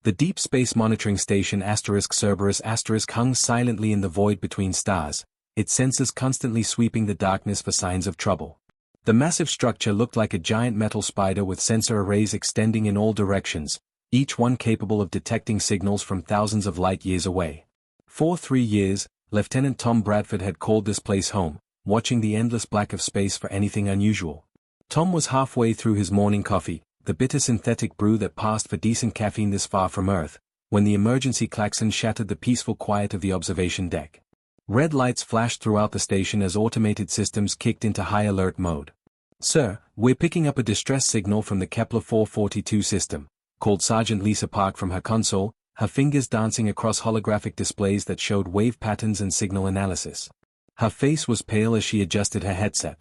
The Deep Space Monitoring Station *Cerberus* hung silently in the void between stars, its sensors constantly sweeping the darkness for signs of trouble. The massive structure looked like a giant metal spider with sensor arrays extending in all directions, each one capable of detecting signals from thousands of light-years away. For 3 years, Lieutenant Tom Bradford had called this place home, watching the endless black of space for anything unusual. Tom was halfway through his morning coffee, the bitter synthetic brew that passed for decent caffeine this far from Earth, when the emergency klaxon shattered the peaceful quiet of the observation deck. Red lights flashed throughout the station as automated systems kicked into high alert mode. "Sir, we're picking up a distress signal from the Kepler 442 system," called Sergeant Lisa Park from her console, her fingers dancing across holographic displays that showed wave patterns and signal analysis. Her face was pale as she adjusted her headset.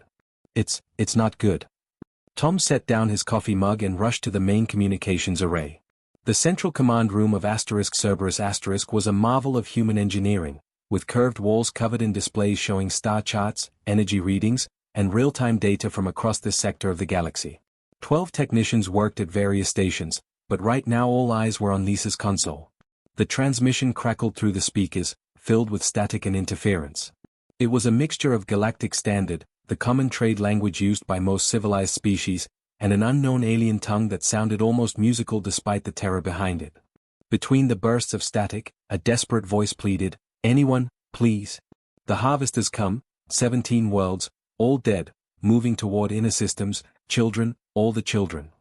It's not good." Tom set down his coffee mug and rushed to the main communications array. The central command room of *Cerberus* was a marvel of human engineering, with curved walls covered in displays showing star charts, energy readings, and real-time data from across this sector of the galaxy. 12 technicians worked at various stations, but right now all eyes were on Lisa's console. The transmission crackled through the speakers, filled with static and interference. It was a mixture of Galactic Standard, the common trade language used by most civilized species, and an unknown alien tongue that sounded almost musical despite the terror behind it. Between the bursts of static, a desperate voice pleaded, "Anyone, please. The harvesters come, 17 worlds, all dead, moving toward inner systems, children, all the children."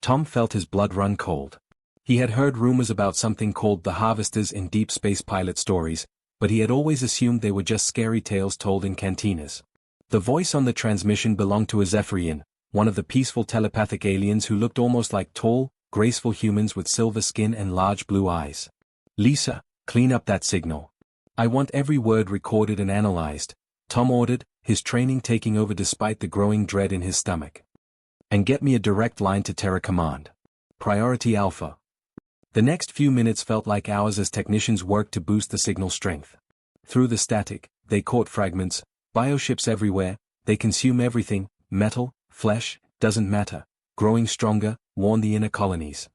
Tom felt his blood run cold. He had heard rumors about something called the harvesters in deep space pilot stories, but he had always assumed they were just scary tales told in cantinas. The voice on the transmission belonged to a Zephyrian, one of the peaceful telepathic aliens who looked almost like tall, graceful humans with silver skin and large blue eyes. "Lisa, clean up that signal. I want every word recorded and analyzed," Tom ordered, his training taking over despite the growing dread in his stomach. "And get me a direct line to Terra Command. Priority Alpha." The next few minutes felt like hours as technicians worked to boost the signal strength. Through the static, they caught fragments. "Bioships everywhere, they consume everything, metal, flesh, doesn't matter, growing stronger," warned the inner colonies.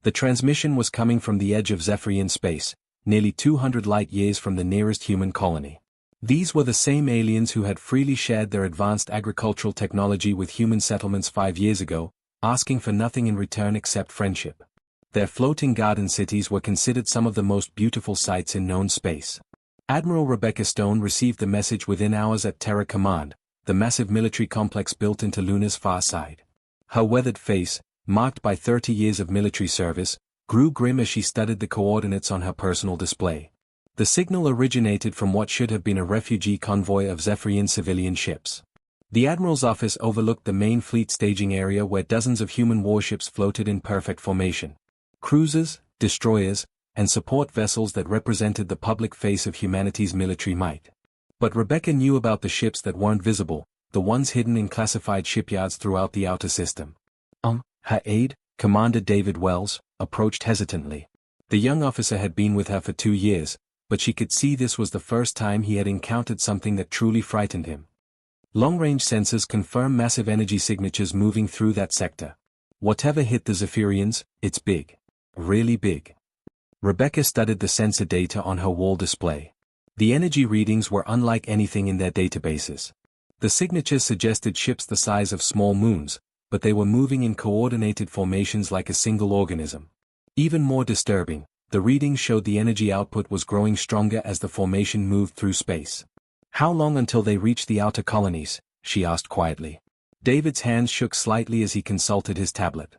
The transmission was coming from the edge of Zephyrian space, nearly 200 light-years from the nearest human colony. These were the same aliens who had freely shared their advanced agricultural technology with human settlements 5 years ago, asking for nothing in return except friendship. Their floating garden cities were considered some of the most beautiful sights in known space. Admiral Rebecca Stone received the message within hours at Terra Command, the massive military complex built into Luna's far side. Her weathered face, marked by 30 years of military service, grew grim as she studied the coordinates on her personal display. The signal originated from what should have been a refugee convoy of Zephyrian civilian ships. The Admiral's office overlooked the main fleet staging area where dozens of human warships floated in perfect formation. Cruisers, destroyers, and support vessels that represented the public face of humanity's military might. But Rebecca knew about the ships that weren't visible, the ones hidden in classified shipyards throughout the outer system. Her aide, Commander David Wells, approached hesitantly. The young officer had been with her for 2 years, but she could see this was the first time he had encountered something that truly frightened him. Long-range sensors confirm massive energy signatures moving through that sector. Whatever hit the Zephyrians, it's big. Really big. Rebecca studied the sensor data on her wall display. The energy readings were unlike anything in their databases. The signatures suggested ships the size of small moons, but they were moving in coordinated formations like a single organism. Even more disturbing, the readings showed the energy output was growing stronger as the formation moved through space. "How long until they reach the outer colonies?" she asked quietly. David's hands shook slightly as he consulted his tablet.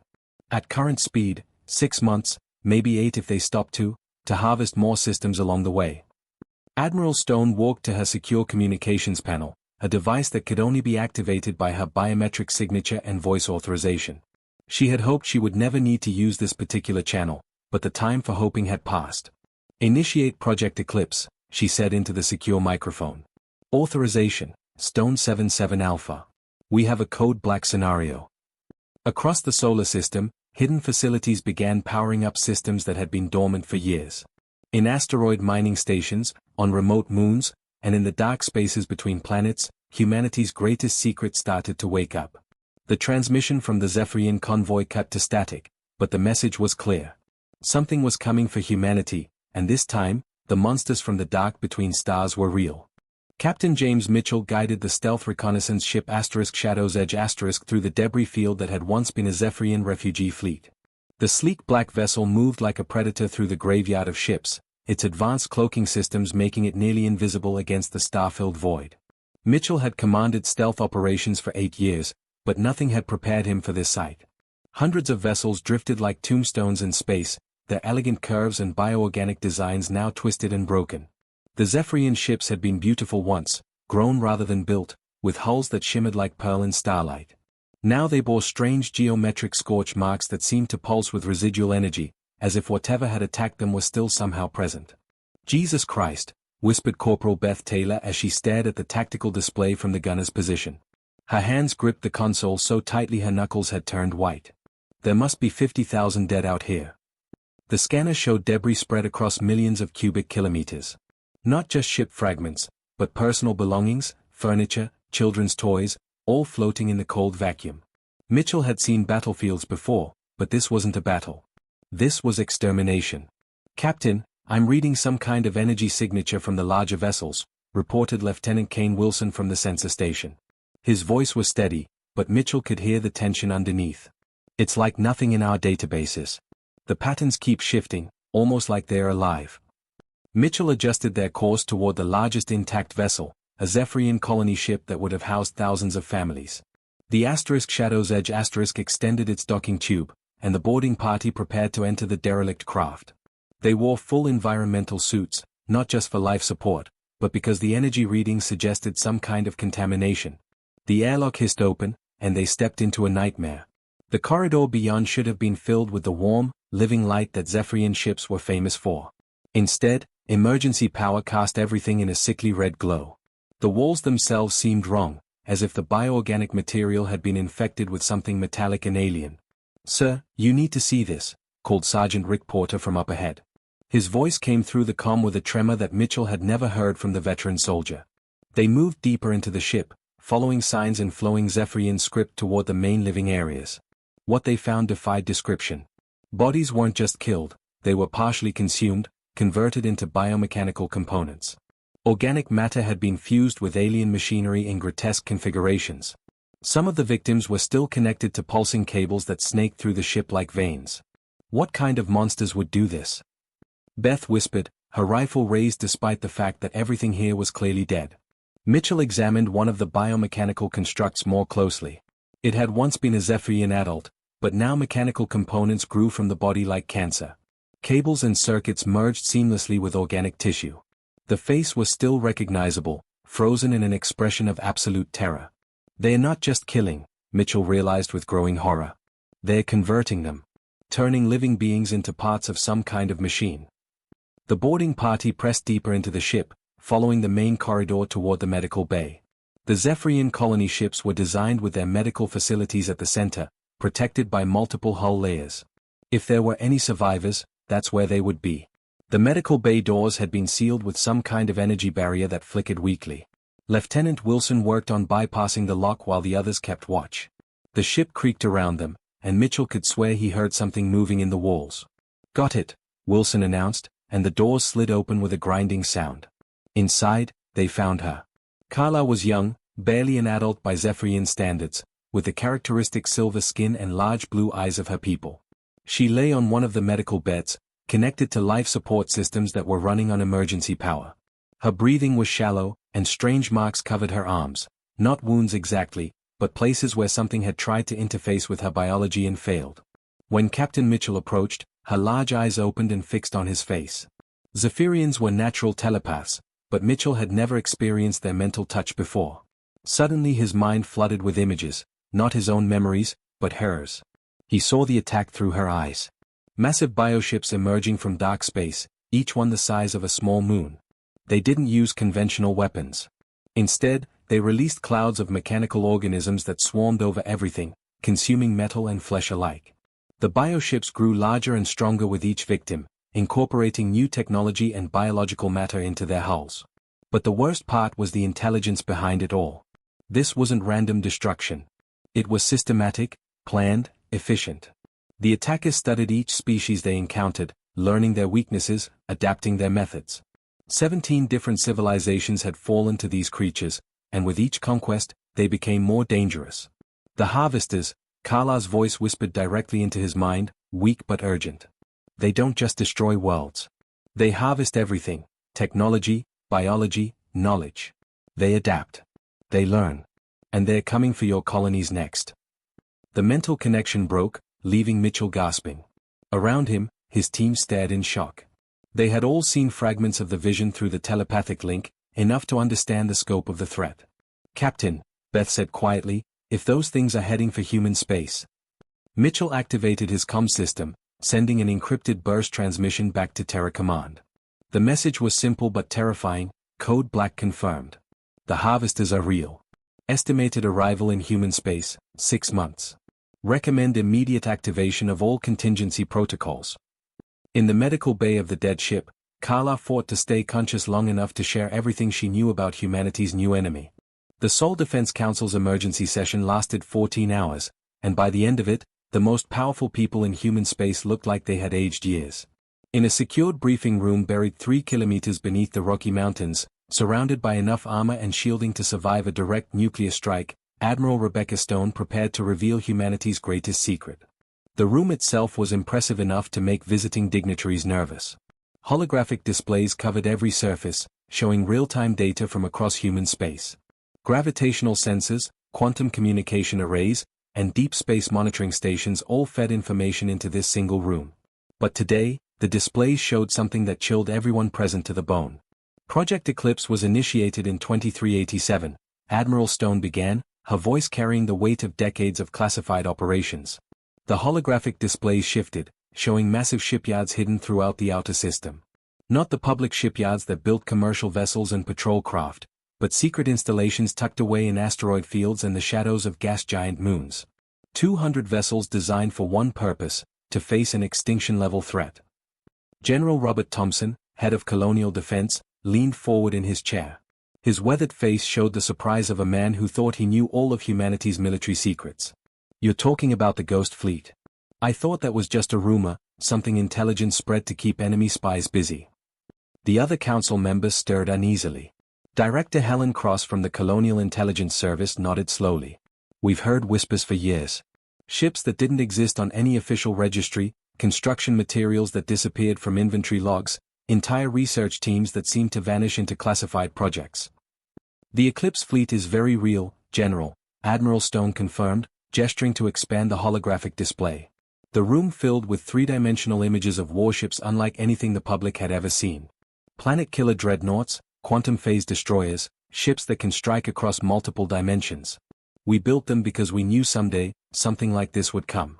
"At current speed, 6 months, maybe 8 if they stop to harvest more systems along the way." Admiral Stone walked to her secure communications panel, a device that could only be activated by her biometric signature and voice authorization. She had hoped she would never need to use this particular channel, but the time for hoping had passed. "Initiate Project Eclipse," she said into the secure microphone. "Authorization, Stone 77 Alpha. We have a code black scenario." Across the solar system, hidden facilities began powering up systems that had been dormant for years. In asteroid mining stations, on remote moons, and in the dark spaces between planets, humanity's greatest secret started to wake up. The transmission from the Zephyrian convoy cut to static, but the message was clear. Something was coming for humanity, and this time, the monsters from the dark between stars were real. Captain James Mitchell guided the stealth reconnaissance ship *Shadow's Edge* through the debris field that had once been a Zephyrian refugee fleet. The sleek black vessel moved like a predator through the graveyard of ships, its advanced cloaking systems making it nearly invisible against the star-filled void. Mitchell had commanded stealth operations for 8 years, but nothing had prepared him for this sight. Hundreds of vessels drifted like tombstones in space, their elegant curves and bioorganic designs now twisted and broken. The Zephyrian ships had been beautiful once, grown rather than built, with hulls that shimmered like pearl in starlight. Now they bore strange geometric scorch marks that seemed to pulse with residual energy, as if whatever had attacked them was still somehow present. "Jesus Christ," whispered Corporal Beth Taylor as she stared at the tactical display from the gunner's position. Her hands gripped the console so tightly her knuckles had turned white. "There must be 50,000 dead out here." The scanner showed debris spread across millions of cubic kilometers. Not just ship fragments, but personal belongings, furniture, children's toys, all floating in the cold vacuum. Mitchell had seen battlefields before, but this wasn't a battle. This was extermination. "Captain, I'm reading some kind of energy signature from the larger vessels," reported Lieutenant Kane Wilson from the sensor station. His voice was steady, but Mitchell could hear the tension underneath. "It's like nothing in our databases. The patterns keep shifting, almost like they're alive." Mitchell adjusted their course toward the largest intact vessel, a Zephyrian colony ship that would have housed thousands of families. The *Shadow's Edge* extended its docking tube, and the boarding party prepared to enter the derelict craft. They wore full environmental suits, not just for life support, but because the energy readings suggested some kind of contamination. The airlock hissed open, and they stepped into a nightmare. The corridor beyond should have been filled with the warm, living light that Zephyrian ships were famous for. Instead, emergency power cast everything in a sickly red glow. The walls themselves seemed wrong, as if the bioorganic material had been infected with something metallic and alien. "Sir, you need to see this," called Sergeant Rick Porter from up ahead. His voice came through the comm with a tremor that Mitchell had never heard from the veteran soldier. They moved deeper into the ship, following signs in flowing Zephyrian script toward the main living areas. What they found defied description. Bodies weren't just killed, they were partially consumed, converted into biomechanical components. Organic matter had been fused with alien machinery in grotesque configurations. Some of the victims were still connected to pulsing cables that snaked through the ship like veins. What kind of monsters would do this? Beth whispered, her rifle raised despite the fact that everything here was clearly dead. Mitchell examined one of the biomechanical constructs more closely. It had once been a Zephyrian adult, but now mechanical components grew from the body like cancer. Cables and circuits merged seamlessly with organic tissue. The face was still recognizable, frozen in an expression of absolute terror. "They're not just killing," Mitchell realized with growing horror. "They're converting them. Turning living beings into parts of some kind of machine." The boarding party pressed deeper into the ship, following the main corridor toward the medical bay. The Zephyrian colony ships were designed with their medical facilities at the center, protected by multiple hull layers. If there were any survivors, that's where they would be. The medical bay doors had been sealed with some kind of energy barrier that flickered weakly. Lieutenant Wilson worked on bypassing the lock while the others kept watch. The ship creaked around them, and Mitchell could swear he heard something moving in the walls. "Got it," Wilson announced, and the doors slid open with a grinding sound. Inside, they found her. Carla was young, barely an adult by Zephyrian standards, with the characteristic silver skin and large blue eyes of her people. She lay on one of the medical beds, connected to life support systems that were running on emergency power. Her breathing was shallow, and strange marks covered her arms, not wounds exactly, but places where something had tried to interface with her biology and failed. When Captain Mitchell approached, her large eyes opened and fixed on his face. Zephyrians were natural telepaths, but Mitchell had never experienced their mental touch before. Suddenly his mind flooded with images, not his own memories, but hers. He saw the attack through her eyes. Massive bioships emerging from dark space, each one the size of a small moon. They didn't use conventional weapons. Instead, they released clouds of mechanical organisms that swarmed over everything, consuming metal and flesh alike. The bioships grew larger and stronger with each victim, incorporating new technology and biological matter into their hulls. But the worst part was the intelligence behind it all. This wasn't random destruction. It was systematic, planned, efficient. The attackers studied each species they encountered, learning their weaknesses, adapting their methods. 17 different civilizations had fallen to these creatures, and with each conquest, they became more dangerous. The harvesters, Carla's voice whispered directly into his mind, weak but urgent. They don't just destroy worlds. They harvest everything: technology, biology, knowledge. They adapt. They learn. And they're coming for your colonies next. The mental connection broke, leaving Mitchell gasping. Around him, his team stared in shock. They had all seen fragments of the vision through the telepathic link, enough to understand the scope of the threat. "Captain," Beth said quietly, "if those things are heading for human space." Mitchell activated his comm system, sending an encrypted burst transmission back to Terra Command. The message was simple but terrifying: Code Black confirmed. The harvesters are real. Estimated arrival in human space, 6 months. Recommend immediate activation of all contingency protocols. In the medical bay of the dead ship, Carla fought to stay conscious long enough to share everything she knew about humanity's new enemy. The Sol Defense Council's emergency session lasted 14 hours, and by the end of it, the most powerful people in human space looked like they had aged years. In a secured briefing room buried 3 kilometers beneath the Rocky Mountains, surrounded by enough armor and shielding to survive a direct nuclear strike, Admiral Rebecca Stone prepared to reveal humanity's greatest secret. The room itself was impressive enough to make visiting dignitaries nervous. Holographic displays covered every surface, showing real-time data from across human space. Gravitational sensors, quantum communication arrays, and deep space monitoring stations all fed information into this single room. But today, the displays showed something that chilled everyone present to the bone. Project Eclipse was initiated in 2387, Admiral Stone began, her voice carrying the weight of decades of classified operations. The holographic displays shifted, showing massive shipyards hidden throughout the outer system. Not the public shipyards that built commercial vessels and patrol craft, but secret installations tucked away in asteroid fields and the shadows of gas giant moons. 200 vessels designed for one purpose: to face an extinction-level threat. General Robert Thompson, head of Colonial Defense, leaned forward in his chair. His weathered face showed the surprise of a man who thought he knew all of humanity's military secrets. "You're talking about the Ghost Fleet. I thought that was just a rumor, something intelligence spread to keep enemy spies busy." The other council members stirred uneasily. Director Helen Cross from the Colonial Intelligence Service nodded slowly. "We've heard whispers for years. Ships that didn't exist on any official registry, construction materials that disappeared from inventory logs, entire research teams that seemed to vanish into classified projects." "The Eclipse fleet is very real, General," Admiral Stone confirmed, gesturing to expand the holographic display. The room filled with three-dimensional images of warships unlike anything the public had ever seen. Planet-killer dreadnoughts, quantum-phase destroyers, ships that can strike across multiple dimensions. "We built them because we knew someday, something like this would come."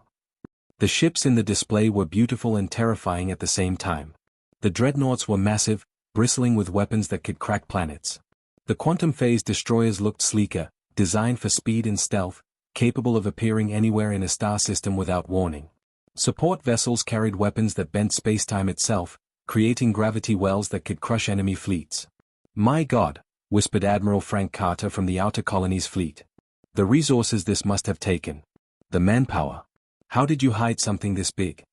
The ships in the display were beautiful and terrifying at the same time. The dreadnoughts were massive, bristling with weapons that could crack planets. The quantum-phase destroyers looked sleeker, designed for speed and stealth, capable of appearing anywhere in a star system without warning. Support vessels carried weapons that bent spacetime itself, creating gravity wells that could crush enemy fleets. "My God," whispered Admiral Frank Carter from the Outer Colonies fleet. "The resources this must have taken. The manpower. How did you hide something this big?"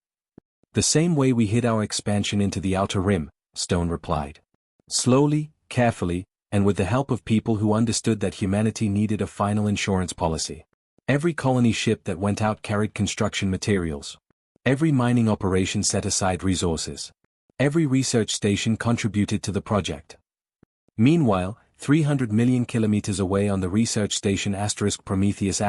"The same way we hid our expansion into the Outer Rim," Stone replied. "Slowly, carefully, and with the help of people who understood that humanity needed a final insurance policy. Every colony ship that went out carried construction materials. Every mining operation set aside resources. Every research station contributed to the project." Meanwhile, 300 million kilometers away on the research station Prometheus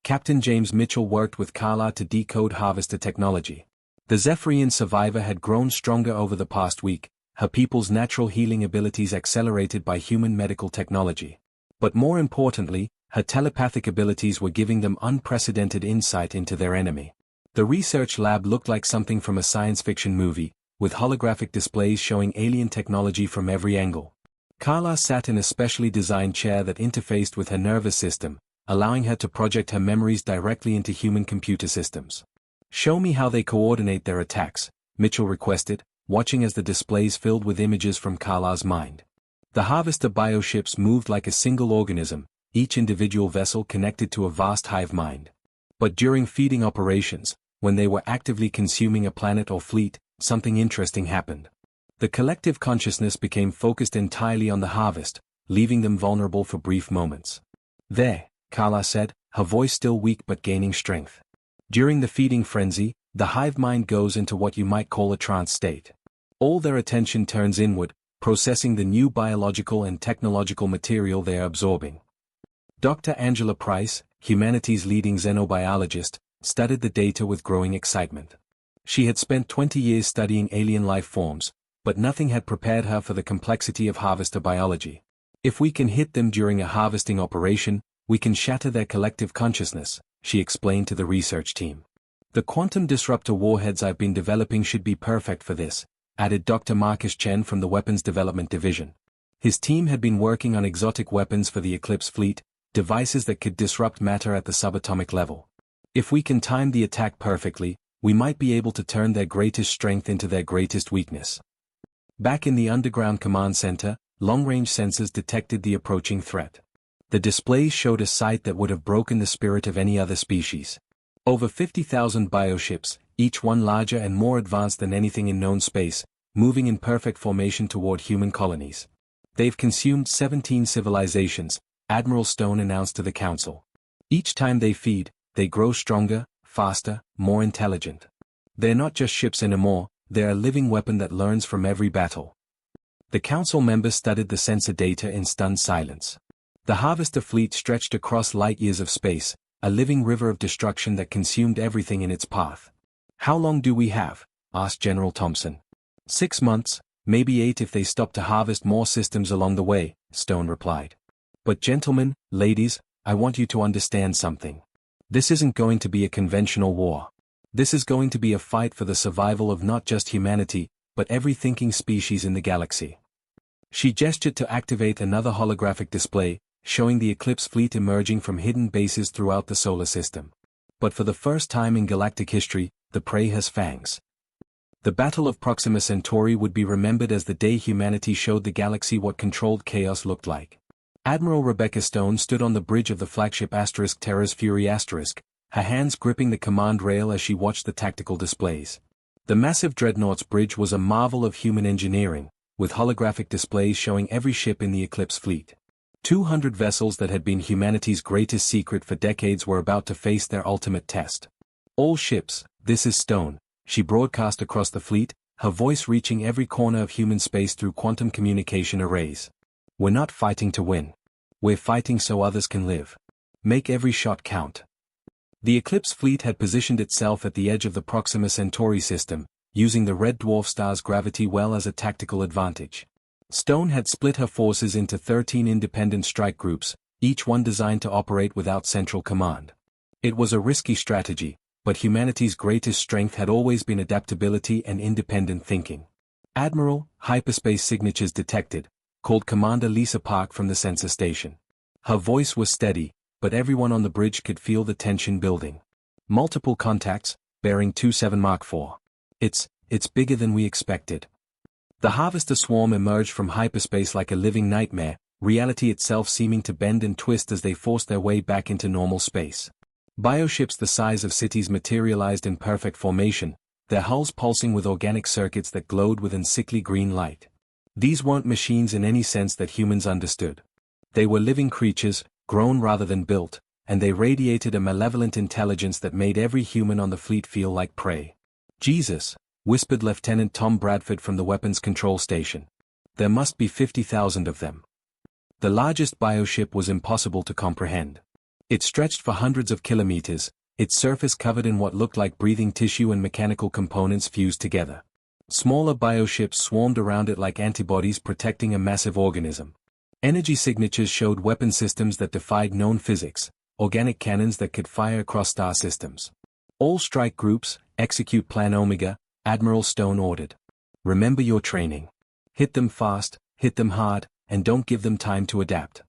Captain James Mitchell worked with Carla to decode harvester technology. The Zephyrian survivor had grown stronger over the past week, her people's natural healing abilities accelerated by human medical technology. But more importantly, her telepathic abilities were giving them unprecedented insight into their enemy. The research lab looked like something from a science fiction movie, with holographic displays showing alien technology from every angle. Carla sat in a specially designed chair that interfaced with her nervous system, allowing her to project her memories directly into human computer systems. "Show me how they coordinate their attacks," Mitchell requested, watching as the displays filled with images from Carla's mind. The harvester bioships moved like a single organism, each individual vessel connected to a vast hive mind. But during feeding operations, when they were actively consuming a planet or fleet, something interesting happened. The collective consciousness became focused entirely on the harvest, leaving them vulnerable for brief moments. "There," Carla said, her voice still weak but gaining strength. "During the feeding frenzy, the hive mind goes into what you might call a trance state. All their attention turns inward, processing the new biological and technological material they are absorbing." Dr. Angela Price, humanity's leading xenobiologist, studied the data with growing excitement. She had spent 20 years studying alien life forms, but nothing had prepared her for the complexity of harvester biology. "If we can hit them during a harvesting operation, we can shatter their collective consciousness," she explained to the research team. "The quantum disruptor warheads I've been developing should be perfect for this," added Dr. Marcus Chen from the Weapons Development Division. His team had been working on exotic weapons for the Eclipse fleet, devices that could disrupt matter at the subatomic level. "If we can time the attack perfectly, we might be able to turn their greatest strength into their greatest weakness." Back in the underground command center, long-range sensors detected the approaching threat. The displays showed a sight that would have broken the spirit of any other species. Over 50,000 bioships, each one larger and more advanced than anything in known space, moving in perfect formation toward human colonies. "They've consumed 17 civilizations," Admiral Stone announced to the Council. "Each time they feed, they grow stronger, faster, more intelligent. They're not just ships anymore, they're a living weapon that learns from every battle." The Council members studied the sensor data in stunned silence. The harvester fleet stretched across light years of space, a living river of destruction that consumed everything in its path. "How long do we have?" asked General Thompson. 6 months, maybe 8 if they stop to harvest more systems along the way," Stone replied. "But gentlemen, ladies, I want you to understand something. This isn't going to be a conventional war. This is going to be a fight for the survival of not just humanity, but every thinking species in the galaxy." She gestured to activate another holographic display, showing the Eclipse fleet emerging from hidden bases throughout the solar system. But for the first time in galactic history, the prey has fangs. The Battle of Proxima Centauri would be remembered as the day humanity showed the galaxy what controlled chaos looked like. Admiral Rebecca Stone stood on the bridge of the flagship Terra's Fury her hands gripping the command rail as she watched the tactical displays. The massive Dreadnought's bridge was a marvel of human engineering, with holographic displays showing every ship in the Eclipse fleet. 200 vessels that had been humanity's greatest secret for decades were about to face their ultimate test. "All ships, this is Stone," she broadcast across the fleet, her voice reaching every corner of human space through quantum communication arrays. "We're not fighting to win. We're fighting so others can live. Make every shot count." The Eclipse fleet had positioned itself at the edge of the Proxima Centauri system, using the red dwarf star's gravity well as a tactical advantage. Stone had split her forces into 13 independent strike groups, each one designed to operate without central command. It was a risky strategy, but humanity's greatest strength had always been adaptability and independent thinking. "Admiral, hyperspace signatures detected," called Commander Lisa Park from the sensor station. Her voice was steady, but everyone on the bridge could feel the tension building. "Multiple contacts, bearing 27 Mark IV. It's bigger than we expected." The harvester swarm emerged from hyperspace like a living nightmare, reality itself seeming to bend and twist as they forced their way back into normal space. Bioships the size of cities materialized in perfect formation, their hulls pulsing with organic circuits that glowed with sickly green light. These weren't machines in any sense that humans understood. They were living creatures, grown rather than built, and they radiated a malevolent intelligence that made every human on the fleet feel like prey. "Jesus," whispered Lieutenant Tom Bradford from the weapons control station. "There must be 50,000 of them." The largest bioship was impossible to comprehend. It stretched for hundreds of kilometers, its surface covered in what looked like breathing tissue and mechanical components fused together. Smaller bioships swarmed around it like antibodies protecting a massive organism. Energy signatures showed weapon systems that defied known physics, organic cannons that could fire across star systems. "All strike groups, execute Plan Omega," Admiral Stone ordered. "Remember your training. Hit them fast, hit them hard, and don't give them time to adapt."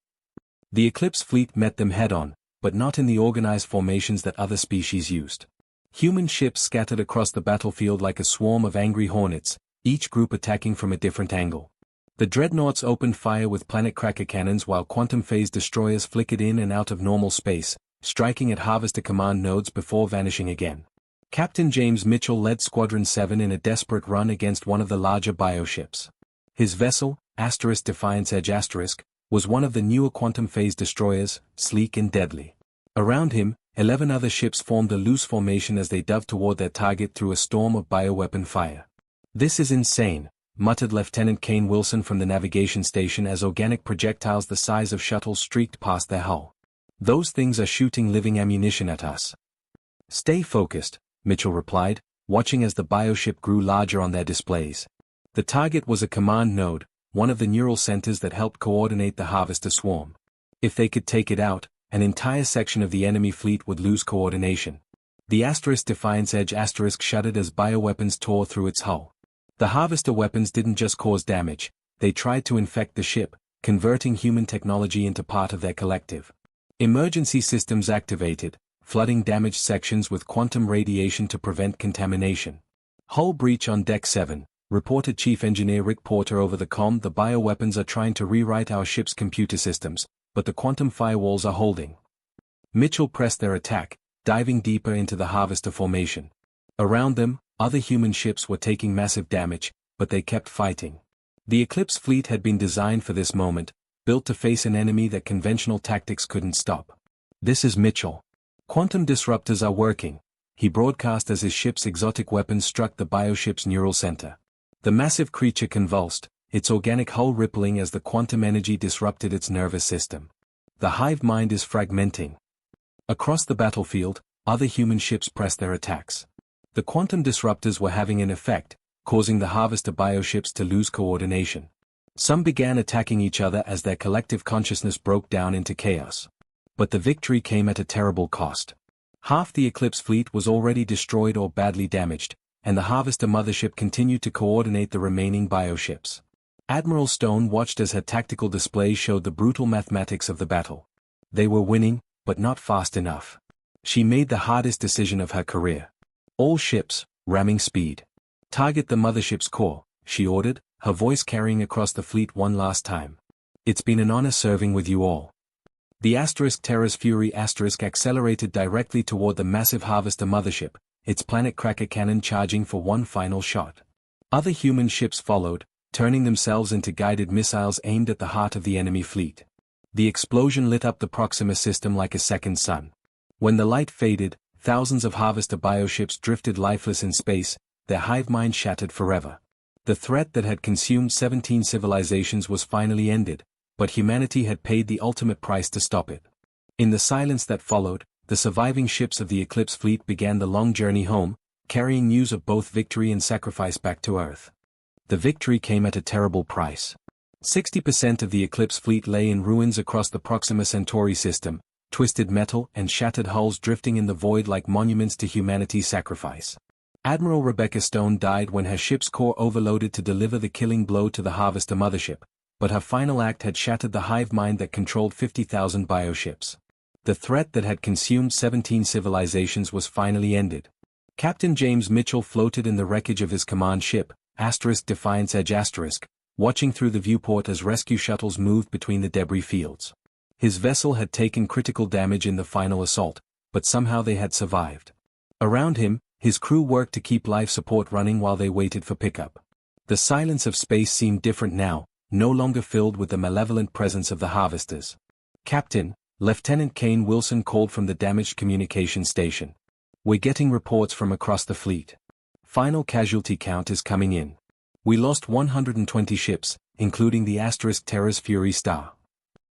The Eclipse fleet met them head-on, but not in the organized formations that other species used. Human ships scattered across the battlefield like a swarm of angry hornets, each group attacking from a different angle. The dreadnoughts opened fire with planet cracker cannons while quantum phase destroyers flickered in and out of normal space, striking at harvester command nodes before vanishing again. Captain James Mitchell led Squadron 7 in a desperate run against one of the larger bioships. His vessel, Defiance Edge *, was one of the newer quantum phase destroyers, sleek and deadly. Around him, 11 other ships formed a loose formation as they dove toward their target through a storm of bioweapon fire. "This is insane," muttered Lieutenant Kane Wilson from the navigation station as organic projectiles the size of shuttles streaked past their hull. "Those things are shooting living ammunition at us." "Stay focused," Mitchell replied, watching as the bioship grew larger on their displays. The target was a command node, one of the neural centers that helped coordinate the harvester swarm. If they could take it out, an entire section of the enemy fleet would lose coordination. The Defiance Edge * shuddered as bioweapons tore through its hull. The harvester weapons didn't just cause damage, they tried to infect the ship, converting human technology into part of their collective. Emergency systems activated, flooding damaged sections with quantum radiation to prevent contamination. "Hull breach on Deck 7, reported Chief Engineer Rick Porter over the comm. "The bioweapons are trying to rewrite our ship's computer systems, but the quantum firewalls are holding." Mitchell pressed their attack, diving deeper into the harvester formation. Around them, other human ships were taking massive damage, but they kept fighting. The Eclipse fleet had been designed for this moment, built to face an enemy that conventional tactics couldn't stop. "This is Mitchell. Quantum disruptors are working," he broadcast as his ship's exotic weapons struck the bioship's neural center. The massive creature convulsed, its organic hull rippling as the quantum energy disrupted its nervous system. "The hive mind is fragmenting." Across the battlefield, other human ships pressed their attacks. The quantum disruptors were having an effect, causing the harvester bioships to lose coordination. Some began attacking each other as their collective consciousness broke down into chaos. But the victory came at a terrible cost. Half the Eclipse fleet was already destroyed or badly damaged, and the harvester mothership continued to coordinate the remaining bioships. Admiral Stone watched as her tactical display showed the brutal mathematics of the battle. They were winning, but not fast enough. She made the hardest decision of her career. "All ships, ramming speed. Target the mothership's core," she ordered, her voice carrying across the fleet one last time. "It's been an honor serving with you all." The Terra's Fury accelerated directly toward the massive harvester mothership, its planet cracker cannon charging for one final shot. Other human ships followed, turning themselves into guided missiles aimed at the heart of the enemy fleet. The explosion lit up the Proxima system like a second sun. When the light faded, thousands of harvester bioships drifted lifeless in space, their hive mind shattered forever. The threat that had consumed 17 civilizations was finally ended, but humanity had paid the ultimate price to stop it. In the silence that followed, the surviving ships of the Eclipse fleet began the long journey home, carrying news of both victory and sacrifice back to Earth. The victory came at a terrible price. 60% of the Eclipse fleet lay in ruins across the Proxima Centauri system, twisted metal and shattered hulls drifting in the void like monuments to humanity's sacrifice. Admiral Rebecca Stone died when her ship's core overloaded to deliver the killing blow to the harvester mothership, but her final act had shattered the hive mind that controlled 50,000 bioships. The threat that had consumed 17 civilizations was finally ended. Captain James Mitchell floated in the wreckage of his command ship, Defiance Edge *, watching through the viewport as rescue shuttles moved between the debris fields. His vessel had taken critical damage in the final assault, but somehow they had survived. Around him, his crew worked to keep life support running while they waited for pickup. The silence of space seemed different now, no longer filled with the malevolent presence of the harvesters. "Captain," Lieutenant Kane Wilson called from the damaged communication station. "We're getting reports from across the fleet. Final casualty count is coming in. We lost 120 ships, including the Terra's Fury star."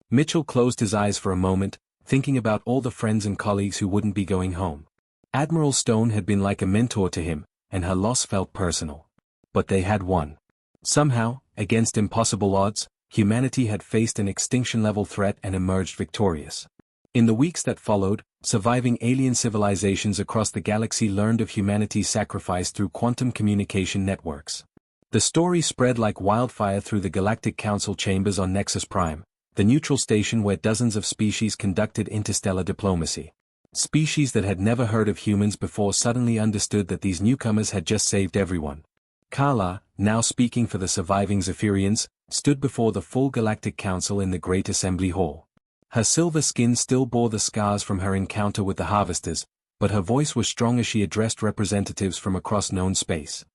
Mitchell closed his eyes for a moment, thinking about all the friends and colleagues who wouldn't be going home. Admiral Stone had been like a mentor to him, and her loss felt personal. But they had won. Somehow, against impossible odds, humanity had faced an extinction-level threat and emerged victorious. In the weeks that followed, surviving alien civilizations across the galaxy learned of humanity's sacrifice through quantum communication networks. The story spread like wildfire through the Galactic Council chambers on Nexus Prime, the neutral station where dozens of species conducted interstellar diplomacy. Species that had never heard of humans before suddenly understood that these newcomers had just saved everyone. Carla, now speaking for the surviving Zephyrians, stood before the full Galactic Council in the Great Assembly Hall. Her silver skin still bore the scars from her encounter with the harvesters, but her voice was strong as she addressed representatives from across known space.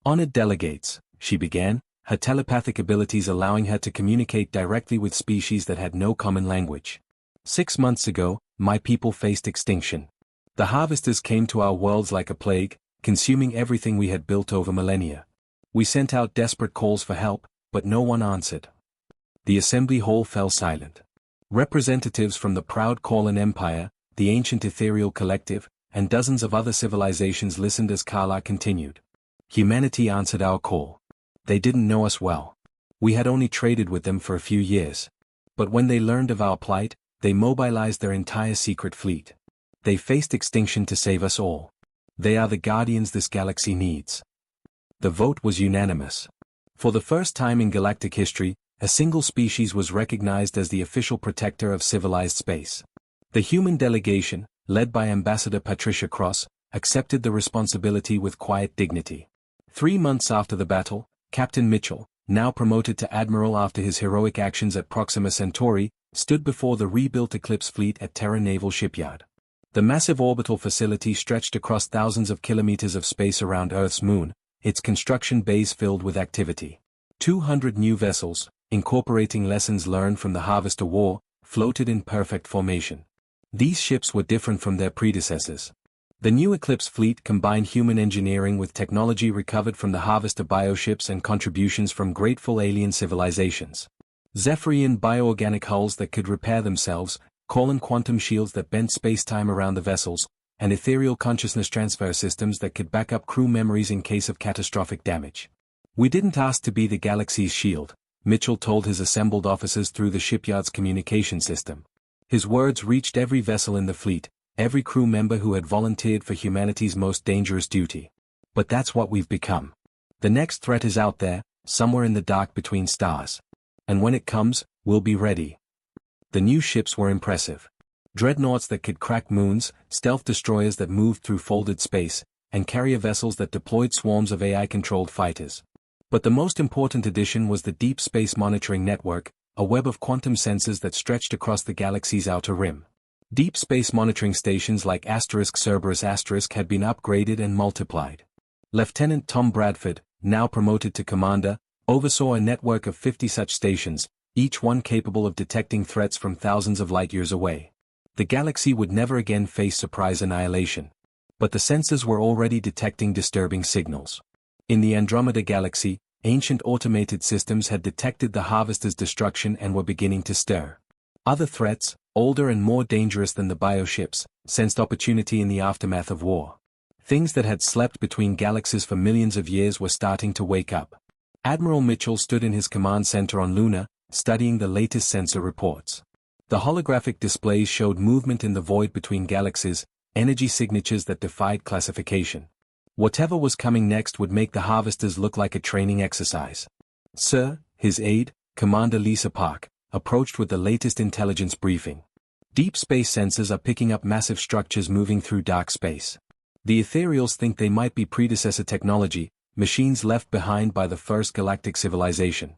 Honored delegates, she began, her telepathic abilities allowing her to communicate directly with species that had no common language. 6 months ago, my people faced extinction. The harvesters came to our worlds like a plague, consuming everything we had built over millennia. We sent out desperate calls for help, but no one answered. The assembly hall fell silent. Representatives from the proud Kaulan Empire, the ancient ethereal collective, and dozens of other civilizations listened as Kala continued. Humanity answered our call. They didn't know us well. We had only traded with them for a few years. But when they learned of our plight, they mobilized their entire secret fleet. They faced extinction to save us all. They are the guardians this galaxy needs. The vote was unanimous. For the first time in galactic history, a single species was recognized as the official protector of civilized space. The human delegation, led by Ambassador Patricia Cross, accepted the responsibility with quiet dignity. 3 months after the battle, Captain Mitchell, now promoted to Admiral after his heroic actions at Proxima Centauri, stood before the rebuilt Eclipse fleet at Terra Naval Shipyard. The massive orbital facility stretched across thousands of kilometers of space around Earth's moon, its construction bays filled with activity. 200 new vessels, incorporating lessons learned from the Harvester War, floated in perfect formation. These ships were different from their predecessors. The new Eclipse fleet combined human engineering with technology recovered from the Harvester bioships and contributions from grateful alien civilizations. Zephyrian bioorganic hulls that could repair themselves, Kaulan quantum shields that bent space-time around the vessels, and ethereal consciousness transfer systems that could back up crew memories in case of catastrophic damage. We didn't ask to be the galaxy's shield, Mitchell told his assembled officers through the shipyard's communication system. His words reached every vessel in the fleet, every crew member who had volunteered for humanity's most dangerous duty. But that's what we've become. The next threat is out there, somewhere in the dark between stars. And when it comes, we'll be ready. The new ships were impressive. Dreadnoughts that could crack moons, stealth destroyers that moved through folded space, and carrier vessels that deployed swarms of AI-controlled fighters. But the most important addition was the Deep Space Monitoring Network, a web of quantum sensors that stretched across the galaxy's outer rim. Deep space monitoring stations like Cerberus had been upgraded and multiplied. Lieutenant Tom Bradford, now promoted to commander, oversaw a network of 50 such stations, each one capable of detecting threats from thousands of light-years away. The galaxy would never again face surprise annihilation. But the sensors were already detecting disturbing signals. In the Andromeda Galaxy, ancient automated systems had detected the Harvester's destruction and were beginning to stir. Other threats, older and more dangerous than the bioships, sensed opportunity in the aftermath of war. Things that had slept between galaxies for millions of years were starting to wake up. Admiral Mitchell stood in his command center on Luna, studying the latest sensor reports. The holographic displays showed movement in the void between galaxies, energy signatures that defied classification. Whatever was coming next would make the Harvesters look like a training exercise. Sir, his aide, Commander Lisa Park, approached with the latest intelligence briefing. Deep space sensors are picking up massive structures moving through dark space. The Ethereals think they might be predecessor technology, machines left behind by the first galactic civilization.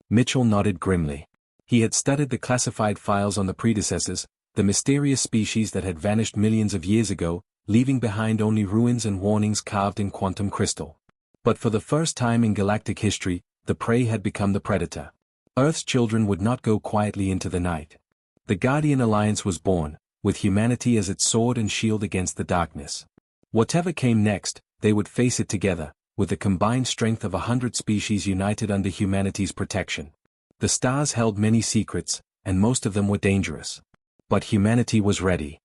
Mitchell nodded grimly. He had studied the classified files on the predecessors, the mysterious species that had vanished millions of years ago, leaving behind only ruins and warnings carved in quantum crystal. But for the first time in galactic history, the prey had become the predator. Earth's children would not go quietly into the night. The Guardian Alliance was born, with humanity as its sword and shield against the darkness. Whatever came next, they would face it together, with the combined strength of 100 species united under humanity's protection. The stars held many secrets, and most of them were dangerous. But humanity was ready.